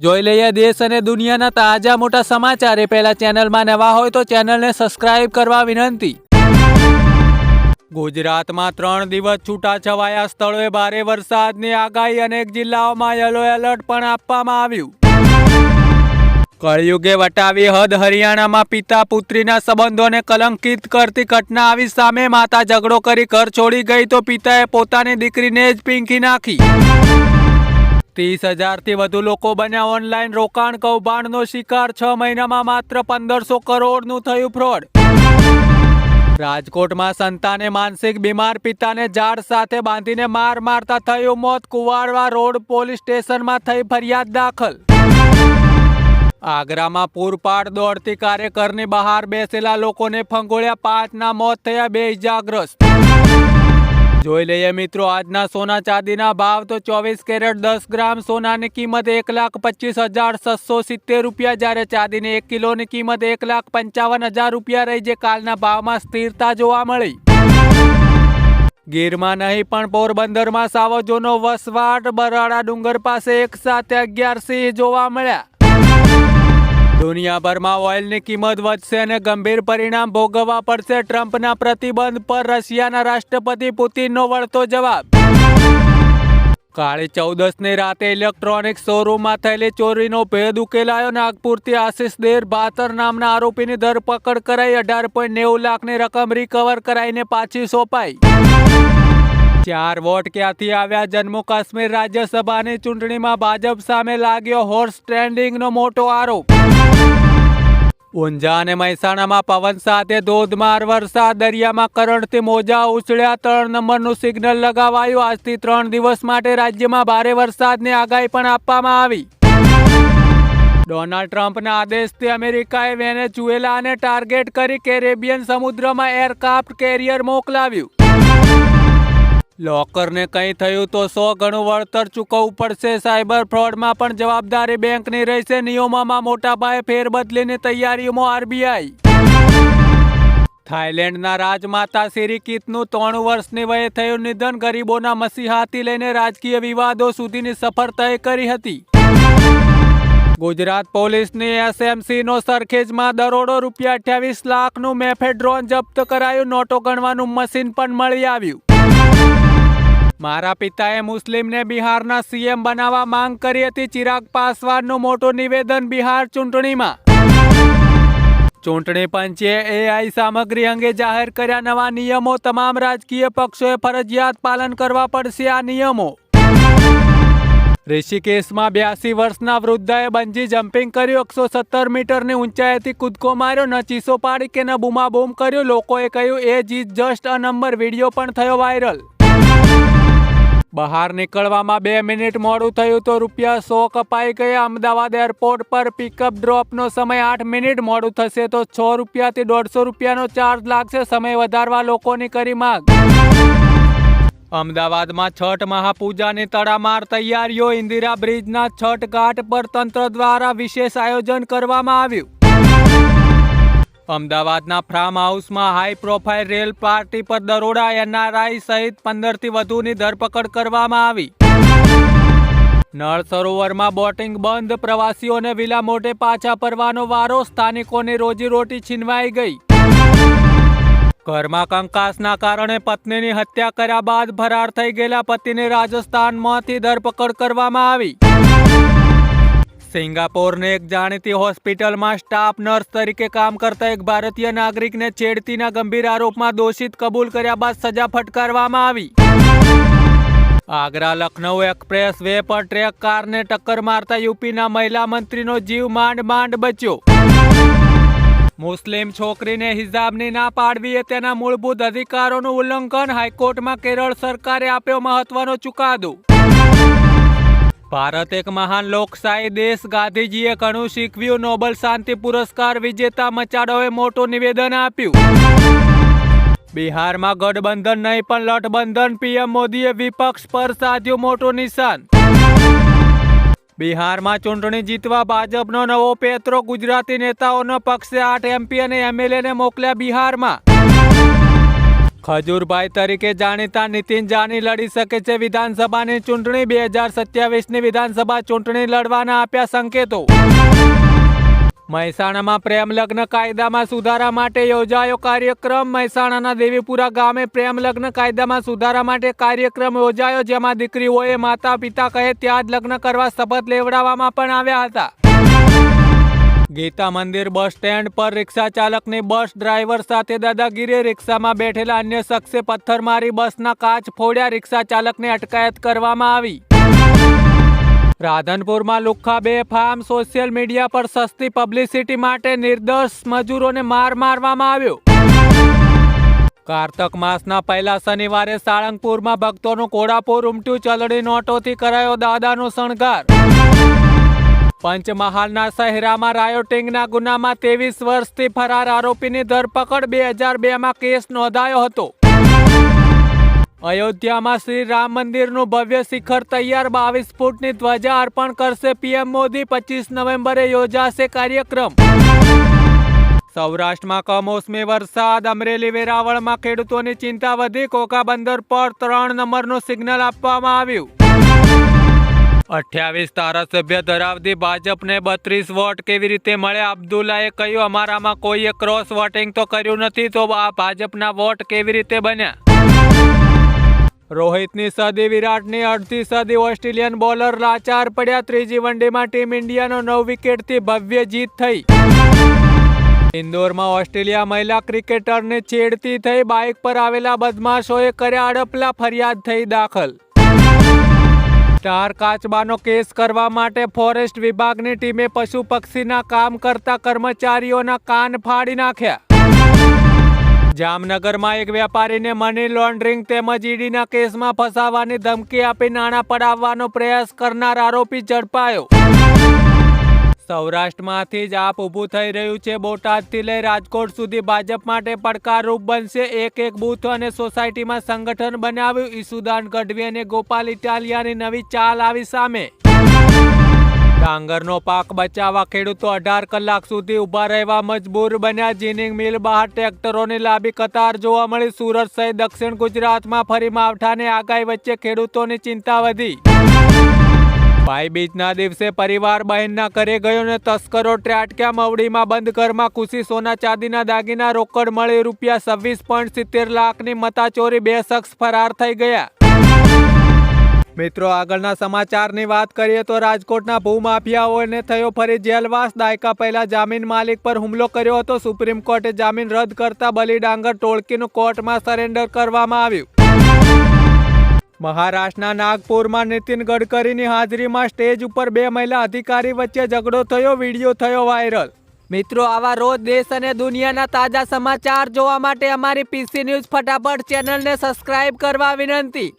જોઈ લઈએ દેશ અને દુનિયાના તાજા મોટા સમાચાર. એ પહેલા ચેનલમાં નવા હોય તો ચેનલને સબસ્ક્રાઇબ કરવા વિનંતી. ગુજરાતમાં 3 દિવસ છૂટાછવાયા સ્થળોએ ભારે વરસાદની આગાહી. અનેક જિલ્લાઓમાં યલો એલર્ટ પણ આપવામાં આવ્યું. કળયુગે વટાવી હદ. હરિયાણામાં પિતા પુત્રીના સંબંધોને કલંકિત કરતી ઘટના આવી સામે. માતા ઝઘડો કરી ઘર છોડી ગઈ તો પિતાએ પોતાની દીકરીને જ પીંખી નાખી. 30,000થી વધુ લોકો બન્યા ઓનલાઈન રોકાણ કૌભાંડનો શિકાર. 6 મહિનામાં માત્ર 1500 કરોડનું થયું ફ્રોડ. રાજકોટમાં સંતાને માનસિક બીમાર પિતાને ઝાડ સાથે બાંધીને મારતા થયું મોત. કુવાડવા રોડ પોલીસ સ્ટેશનમાં થઈ ફરિયાદ દાખલ. આગ્રામાં પૂરપાટ દોડતી કાર્યકરની બહાર બેસેલા લોકોને ફંગોળ્યા. 5ના મોત થયા, 2 ઇજાગ્રસ્ત. જોઈ લઈએ મિત્રો આજના સોના ચાંદીના ભાવ. તો 24 કેરેટ 10 ગ્રામ સોનાની કિંમત 1,25,770 રૂપિયા, જ્યારે ચાંદીની 1 કિલોની કિંમત 1,55,000 રૂપિયા રહી, જે કાલના ભાવમાં સ્થિરતા જોવા મળી. ગીરમાં નહીં પણ પોરબંદરમાં સાવજોનો વસવાટ. બરાડા ડુંગર પાસે એક સાથે 11 સિંહ જોવા મળ્યા. દુનિયાભરમાં ઓઇલની કિંમત વધશે અને ગંભીર પરિણામ ભોગવવા પડશે. ટ્રમ્પના પ્રતિબંધ પર રશિયાના રાષ્ટ્રપતિ પુતિનનો વળતો જવાબ. કાળી 14ની રાતે ઇલેક્ટ્રોનિક શોરૂમમાં થયેલી ચોરીનો ભેદ ઉકેલાયો. નાગપુરથી આશિષ દેર ભાતર નામના આરોપીની ધરપકડ કરાઈ. 18.90 લાખની રકમ રિકવર કરાઈને પાછી સોંપાઈ. 4 વોટ ક્યાંથી આવ્યા? જમ્મુ કાશ્મીર રાજ્યસભાની ચૂંટણીમાં ભાજપ સામે લાગ્યો હોર્સ ટ્રેડિંગનો મોટો આરોપ. ઊંઝા અને મહેસાણામાં પવન સાથે ધોધમાર વરસાદ. દરિયામાં કરંટથી મોજા ઉછળ્યા. 3 નંબરનું સિગ્નલ લગાવાયું. આજથી 3 દિવસ માટે રાજ્યમાં ભારે વરસાદની આગાહી પણ આપવામાં આવી. ડોનાલ્ડ ટ્રમ્પના આદેશથી અમેરિકાએ વેનેઝુએલાને ટાર્ગેટ કરી કેરેબિયન સમુદ્રમાં એરક્રાફ્ટ કેરિયર મોકલાવ્યું. લોકરને કંઈ થયું તો 100 ગણું વળતર ચૂકવવું પડશે. સાયબર ફ્રોડમાં પણ જવાબદારી બેંકની રહેશે. નિયમોમાં મોટા પાયે ફેરબદલીની તૈયારીઓમાં આરબીઆઈ. થાઈલેન્ડના રાજમાતા સિરિકિતનું 93 વર્ષની વયે થયું નિધન. ગરીબોના મસીહાથી લઈને રાજકીય વિવાદો સુધીની સફર તય કરી હતી. ગુજરાત પોલીસની એસએમસીનો સરખેજમાં દરોડો. ₹28 લાખનું મેફેડ્રોન જપ્ત કરાયું. નોટો ગણવાનું મશીન પણ મળી આવ્યું. મારા પિતાએ મુસ્લિમને બિહારના સીએમ બનાવવા માંગ કરી હતી. ચિરાગ પાસવાનનું મોટું નિવેદન બિહાર ચૂંટણીમાં. ચૂંટણી પંચે એઆઈ સામગ્રી અંગે જાહેર કર્યા નવા નિયમો. તમામ રાજકીય પક્ષોએ ફરજિયાત પાલન કરવા પડશે આ નિયમો. ઋષિકેશમાં 82 વર્ષના વૃદ્ધાએ બંજી જમ્પિંગ કર્યું. 117 મીટરની ઊંચાઈથી કૂદકો માર્યો. ન ચીસો પાડી કે ન બૂમાબૂમ કર્યું. લોકોએ કહ્યું age is just a number. Video પણ થયો વાયરલ. બહાર નીકળવામાં 2 મિનિટ મોડું થયું તો ₹100 કપાઈ ગયા. અમદાવાદ એરપોર્ટ પર પિકઅપ ડ્રોપનો સમય 8 મિનિટ મોડું થશે તો ₹100 થી ₹150નો ચાર્જ લાગશે. સમય વધારવા લોકોની કરી માંગ. અમદાવાદમાં છઠ મહાપૂજાની તડામાર તૈયારીઓ. ઇન્દિરા બ્રિજના છઠ ઘાટ પર તંત્ર દ્વારા વિશેષ આયોજન કરવામાં આવ્યું. અમદાવાદના ફાર્મ હાઉસમાં હાઈ પ્રોફાઇલ રેલ પાર્ટી પર દરોડા. એનઆરઆઈ સહિત 15થી વધુની ધરપકડ કરવામાં આવી. નળ સરોવરમાં બોટિંગ બંધ. પ્રવાસીઓને વિલા મોઢે પાછા ફરવાનો વારો. સ્થાનિકોની રોજીરોટી છીનવાઈ ગઈ. ઘરમાં કંકાસના કારણે પત્નીની હત્યા કર્યા બાદ ફરાર થઈ ગયેલા પતિને રાજસ્થાનમાંથી ધરપકડ કરવામાં આવી. સિંગાપોરની એક જાણીતી હોસ્પિટલમાં સ્ટાફ નર્સ તરીકે કામ કરતા એક ભારતીય નાગરિકને છેડતીના ગંભીર આરોપમાં દોષિત કબૂલ કર્યા બાદ સજા ફટકારવામાં આવી. આગ્રા લખનઉ એક્સપ્રેસ વે પર ટ્રક કારને ટક્કર મારતા યુપીના મહિલા મંત્રીનો જીવ માંડ બચ્યો. મુસ્લિમ છોકરીને હિજાબની ના પાડવી એ તેના મૂળભૂત અધિકારોનું ઉલ્લંઘન. હાઈકોર્ટમાં કેરળ સરકારે આપ્યો મહત્વનો ચુકાદો. ભારત એક મહાન લોકશાહી દેશ. ગાંધીજીએ ઘણું શીખવ્યું. નોબેલ શાંતિ પુરસ્કાર વિજેતા મચાડોએ મોટું નિવેદન આપ્યું. બિહારમાં ગઠબંધન નહીં પણ લઠબંધન. પીએમ મોદીએ વિપક્ષ પર સાધ્યું મોટું નિશાન. બિહારમાં ચૂંટણી જીતવા ભાજપનો નવો પેત્રો. ગુજરાતી નેતાઓનો પક્ષે 8 એમપી અને એમએલએને મોકલ્યા બિહારમાં. ખજૂરભાઈ તરીકે જાણીતા નીતિન જાની લડી શકે છે વિધાનસભાની ચૂંટણી. 2027ની વિધાનસભા ચૂંટણી લડવાના આપ્યા સંકેતો. મહેસાણામાં પ્રેમ લગ્ન કાયદામાં સુધારા માટે યોજાયો કાર્યક્રમ. મહેસાણાના દેવીપુરા ગામે પ્રેમ લગ્ન કાયદામાં સુધારા માટે કાર્યક્રમ યોજાયો, જેમાં દીકરીઓએ માતા પિતા કહે ત્યાં જ લગ્ન કરવા શપથ લેવડાવવામાં પણ આવ્યા હતા. ગીતા મંદિર બસ સ્ટેન્ડ પર રિક્ષા ચાલકની બસ ડ્રાઈવર સાથે દાદાગીરી. રિક્ષામાં બેઠેલા અન્ય શખ્સે પથ્થર મારી બસના કાચ ફોડ્યા. રિક્ષા ચાલકની અટકાયત કરવામાં આવી. રાધનપુરમાં લુખ્ખા બેફામ. સોશિયલ મીડિયા પર સસ્તી પબ્લિસિટી માટે નિર્દોષ મજૂરોને મારવામાં આવ્યો. કારતક માસના પહેલા શનિવારે સાળંગપુરમાં ભક્તોનું ઘોડાપુર ઉમટ્યું. ચલણી નોટોથી કરાયો દાદાનો શણગાર. પંચમહાલના શહેરામાં રાયોટિંગના ગુનામાં 23 વર્ષથી ફરાર આરોપીની ધરપકડ. 2002માં કેસ નોંધાયો હતો. અયોધ્યામાં શ્રી રામ મંદિરનું ભવ્ય શિખર તૈયાર. 22 ફૂટની ધ્વજા અર્પણ કરશે પીએમ મોદી. 25 નવેમ્બરે યોજાશે કાર્યક્રમ. સૌરાષ્ટ્રમાં કમોસમી વરસાદ. અમરેલી વેરાવળમાં ખેડૂતોની ચિંતા વધી. કોકા બંદર પર 3 નંબરનું સિગ્નલ આપવામાં આવ્યું. 28 ધારાસભ્ય ધરાવતી ભાજપને 32 વોટ કેવી રીતે મળ્યા? અબ્દુલ્લાએ કહ્યું, અમારામાં કોઈએ ક્રોસ વોટિંગ તો કર્યું નથી, તો આ ભાજપના વોટ કેવી રીતે બન્યા? રોહિતની સદી, વિરાટની અડધી સદી. ઓસ્ટ્રેલિયન બોલર લાચાર પડ્યા. ત્રીજી વનડેમાં ટીમ ઇન્ડિયાનો 9 વિકેટથી ભવ્ય જીત થઈ. ઇન્દોરમાં ઓસ્ટ્રેલિયા મહિલા ક્રિકેટરને છેડતી થઈ. બાઇક પર આવેલા બદમાશોએ કર્યા અડપલા. ફરિયાદ થઈ દાખલ. સ્ટાર કાચબાનો કેસ કરવા માટે ફોરેસ્ટ વિભાગની ટીમે પશુ પક્ષીના કામ કરતા કર્મચારીઓના કાન ફાડી નાખ્યા. જામનગરમાં એક વેપારીને મની લોન્ડરિંગ તેમજ ઈડીના કેસમાં ફસાવવાની ધમકી આપી નાણાં પડાવવાનો પ્રયાસ કરનાર આરોપી ઝડપાયો. સૌરાષ્ટ્રમાંથી જ આપ ઊભું થઈ રહ્યું છે. બોટાદથી લઈ રાજકોટ સુધી ભાજપ માટે પડકારરૂપ બનશે. એક બૂથ અને સોસાયટીમાં સંગઠન બનાવ્યું. ઈસુદાન ગઢવી અને ગોપાલ ઇટાલિયાની નવી ચાલ આવી સામે. ડાંગરનો પાક બચાવવા ખેડૂતો 18 કલાક સુધી ઊભા રહેવા મજબૂર બન્યા. જીનિંગ મિલ બહાર ટ્રેક્ટરોની લાંબી કતાર જોવા મળી. સુરત સહિત દક્ષિણ ગુજરાતમાં ફરી માવઠાની આગાહી વચ્ચે ખેડૂતોની ચિંતા વધી. ભાઈ બીજના દિવસે પરિવાર બહેનના ઘરે ગયો ને તસ્કરો ત્રાટક્યા. મવડીમાં બંધ ઘરમાં ખુશી સોના ચાંદીના દાગીના રોકડ મળી ₹26.70 લાખની મતાચોરી. 2 શખ્સ ફરાર થઈ ગયા. મિત્રો, આગળના સમાચારની વાત કરીએ તો રાજકોટના ભૂમાફિયાઓને થયો ફરી જેલવાસ. દાયકા પહેલા જામીન માલિક પર હુમલો કર્યો હતો. સુપ્રીમ કોર્ટે જામીન રદ કરતા બલી ડાંગર ટોળકીનું કોર્ટમાં સરેન્ડર કરવામાં આવ્યું. મહારાષ્ટ્રના નાગપુરમાં નીતિન ગડકરીની હાજરીમાં સ્ટેજ ઉપર 2 મહિલા અધિકારી વચ્ચે ઝઘડો થયો. વિડીયો થયો વાયરલ. મિત્રો, આવા રોજ દેશ અને દુનિયાના તાજા સમાચાર જોવા માટે અમારી પીસી ન્યૂઝ ફટાફટ ચેનલને સબસ્ક્રાઇબ કરવા વિનંતી.